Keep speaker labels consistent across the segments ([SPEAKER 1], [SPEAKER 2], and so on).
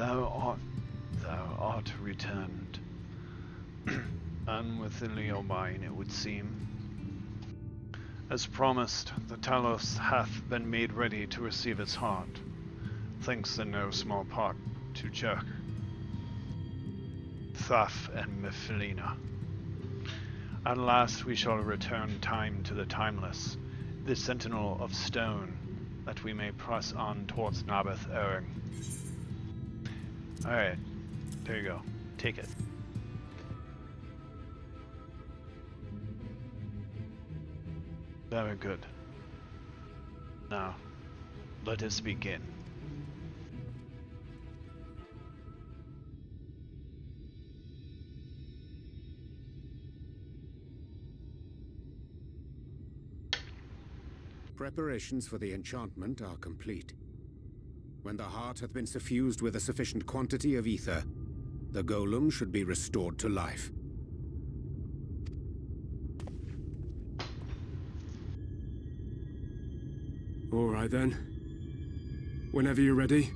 [SPEAKER 1] Thou art returned. Unwillingly or mine, it would seem. As promised, the Talos hath been made ready to receive its heart, thanks in no small part to Jerk, Thaf, and Mephiline. At last we shall return time to the timeless, the sentinel of stone, that we may press on towards Nabeth Erring. Alright, there you go. Take it. Very good. Now, let us begin.
[SPEAKER 2] Preparations for the enchantment are complete. When the heart hath been suffused with a sufficient quantity of ether, the golem should be restored to life.
[SPEAKER 3] All right then. Whenever you're ready.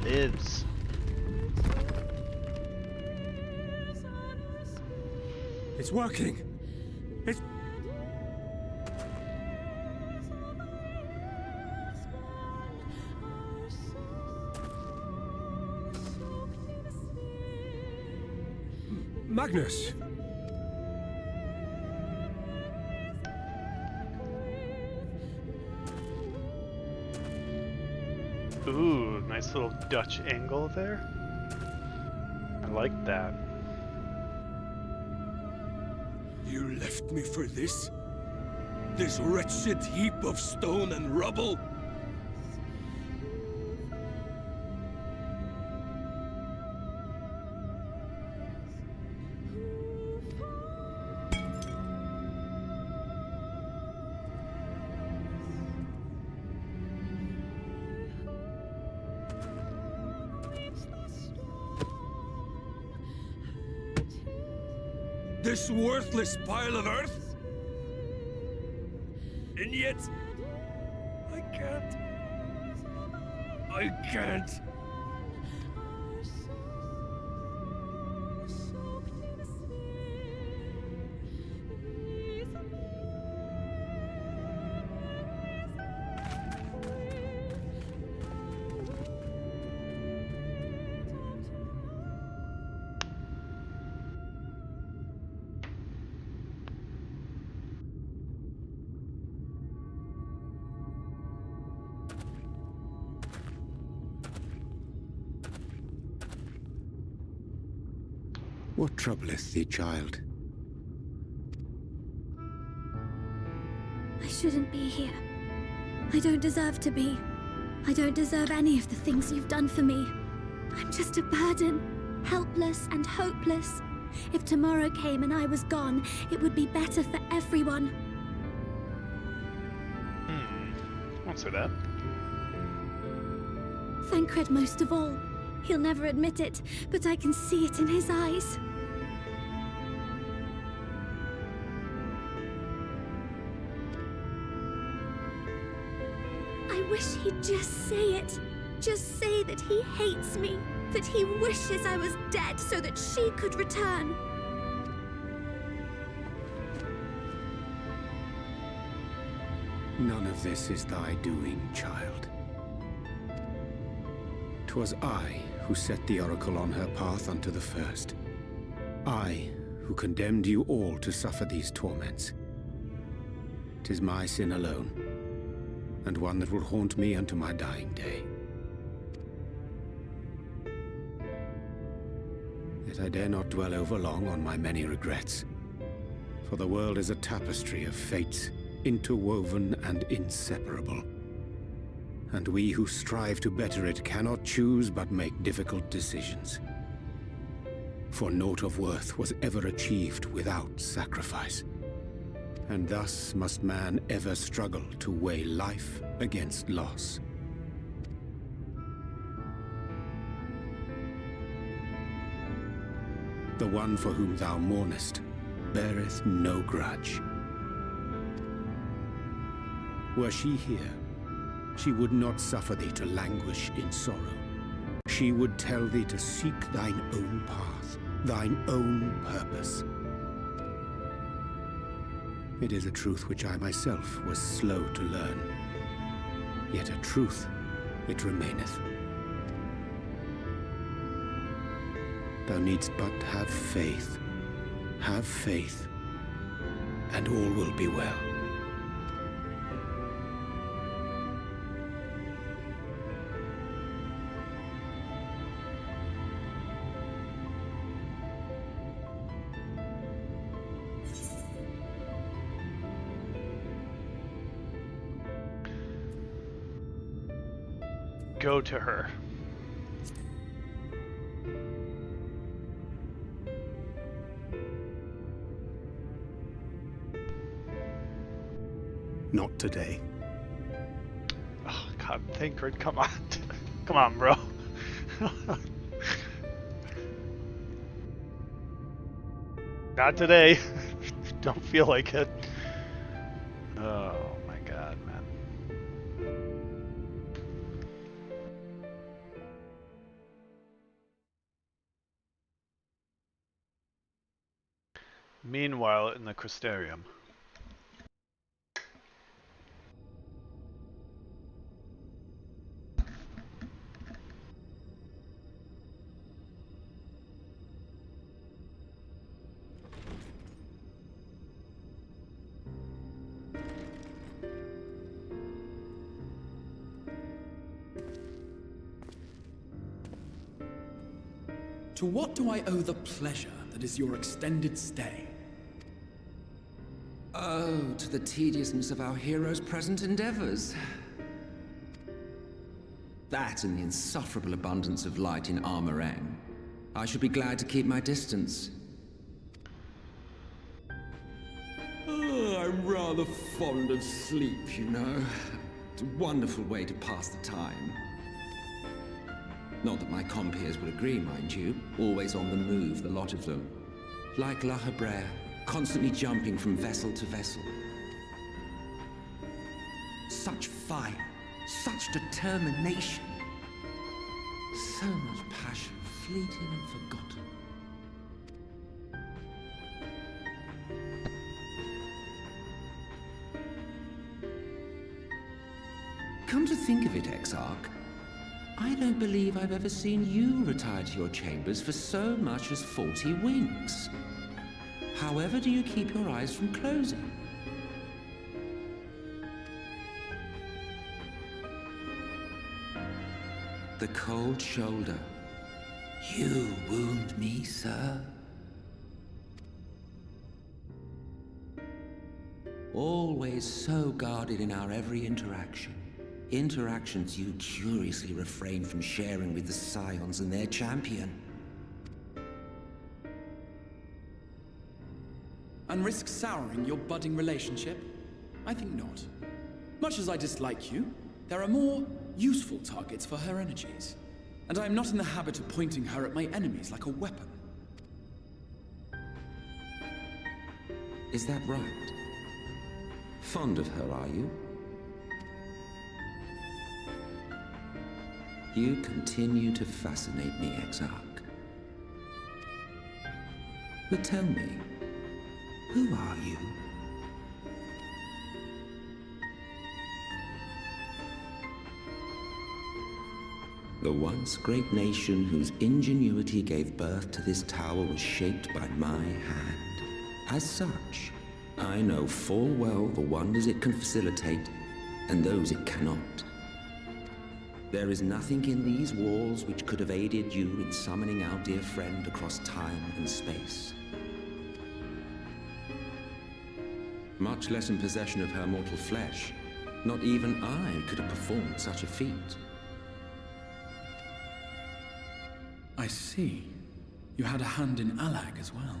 [SPEAKER 1] Lives.
[SPEAKER 3] It's working. It's... Magnus!
[SPEAKER 1] Ooh, nice little Dutch angle there. I like that.
[SPEAKER 4] You left me for this? This wretched heap of stone and rubble? This worthless pile of earth? And yet, I can't. I can't.
[SPEAKER 2] What troubleth thee, child?
[SPEAKER 5] I shouldn't be here. I don't deserve to be. I don't deserve any of the things you've done for me. I'm just a burden, helpless and hopeless. If tomorrow came and I was gone, it would be better for everyone.
[SPEAKER 1] Answer that.
[SPEAKER 5] Thancred most of all. He'll never admit it, but I can see it in his eyes. I wish he'd just say it. Just say that he hates me, that he wishes I was dead so that she could return.
[SPEAKER 2] None of this is thy doing, child. 'Twas I who set the oracle on her path unto the first. I who condemned you all to suffer these torments. 'Tis my sin alone, and one that will haunt me unto my dying day. Yet I dare not dwell overlong on my many regrets, for the world is a tapestry of fates, interwoven and inseparable. and we who strive to better it cannot choose but make difficult decisions. For naught of worth was ever achieved without sacrifice, and thus must man ever struggle to weigh life against loss. The one for whom thou mournest beareth no grudge. Were she here, she would not suffer thee to languish in sorrow. She would tell thee to seek thine own path, thine own purpose. It is a truth which I myself was slow to learn. Yet a truth it remaineth. Thou needst but have faith, and all will be well.
[SPEAKER 1] Go to her.
[SPEAKER 2] Not today.
[SPEAKER 1] Oh, God, Thancred, come on. Come on, bro. Not today. Don't feel like it. Oh, my God, man. Meanwhile, in the Crystarium.
[SPEAKER 6] To what do I owe the pleasure that is your extended stay?
[SPEAKER 7] Oh, to the tediousness of our hero's present endeavors. That and the insufferable abundance of light in Armorang. I should be glad to keep my distance. Oh, I'm rather fond of sleep, you know. It's a wonderful way to pass the time. Not that my compeers would agree, mind you. Always on the move, the lot of them. Like La Habrère, constantly jumping from vessel to vessel. Such fire, such determination. So much passion, fleeting and forgotten. Come to think of it, Exarch, I don't believe I've ever seen you retire to your chambers for so much as 40 winks. However do you keep your eyes from closing? The cold shoulder. You wound me, sir. Always so guarded in our every interaction. Interactions you curiously refrain from sharing with the Scions and their champion.
[SPEAKER 6] And risk souring your budding relationship? I think not. Much as I dislike you, there are more useful targets for her energies. And I am not in the habit of pointing her at my enemies like a weapon.
[SPEAKER 7] Is that right? Fond of her, are you? You continue to fascinate me, Exarch. But tell me, who are you? The once great nation whose ingenuity gave birth to this tower was shaped by my hand. As such, I know full well the wonders it can facilitate, and those it cannot. There is nothing in these walls which could have aided you in summoning our dear friend across time and space. Much less in possession of her mortal flesh. Not even I could have performed such a feat.
[SPEAKER 6] I see. You had a hand in Alag as well.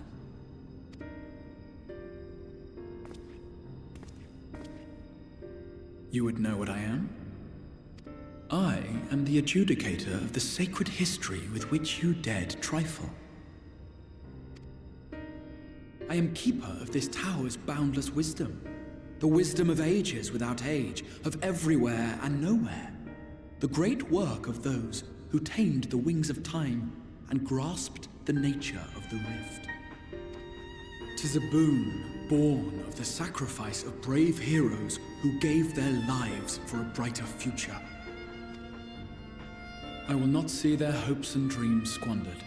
[SPEAKER 6] You would know what I am? I am the adjudicator of the sacred history with which you dared trifle. I am keeper of this tower's boundless wisdom. The wisdom of ages without age, of everywhere and nowhere. The great work of those who tamed the wings of time and grasped the nature of the rift. 'Tis a boon born of the sacrifice of brave heroes who gave their lives for a brighter future. I will not see their hopes and dreams squandered.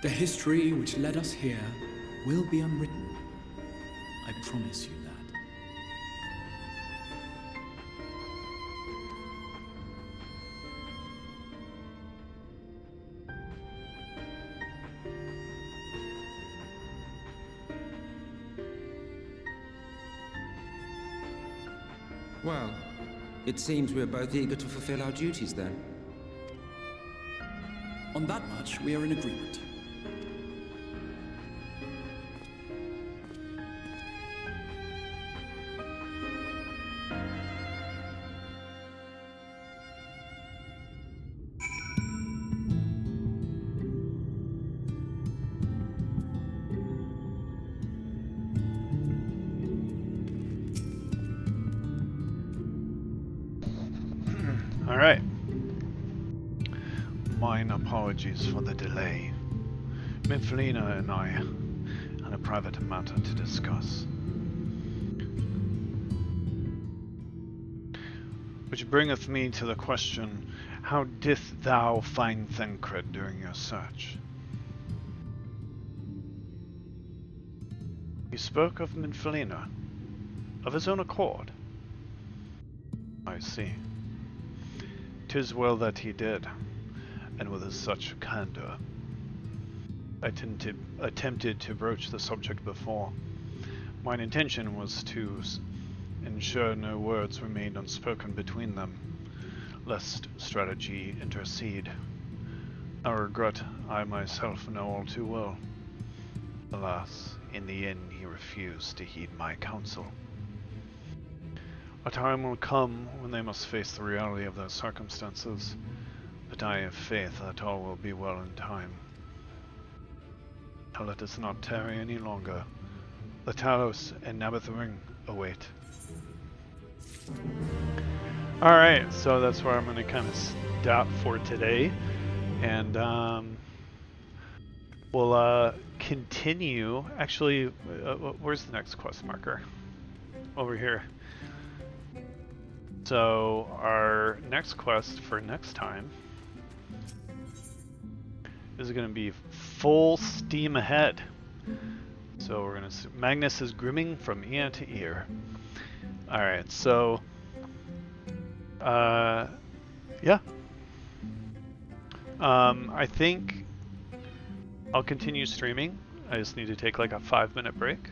[SPEAKER 6] The history which led us here will be unwritten. I promise you that.
[SPEAKER 7] Well, it seems we're both eager to fulfill our duties then.
[SPEAKER 6] On that much, we are in agreement.
[SPEAKER 1] Alright. Mine apologies for the delay. Minfelina and I had a private matter to discuss. Which bringeth me to the question, how didst thou find Thancred during your search? He spoke of Minfelina, of his own accord. I see. 'Tis well that he did, and with such candor. I attempted to broach the subject before. Mine intention was to ensure no words remained unspoken between them, lest strategy intercede. I regret I myself know all too well. Alas, in the end he refused to heed my counsel. A time will come when they must face the reality of their circumstances, but I have faith that all will be well in time. Now let us not tarry any longer. The Talos and Nabith Ring await. Alright, so that's where I'm going to kind of stop for today. And we'll continue. Actually, where's the next quest marker? Over here. So our next quest for next time is going to be full steam ahead. So we're going to Magnus is grooming from ear to ear. All right, so yeah. I think I'll continue streaming. I just need to take like a 5-minute break.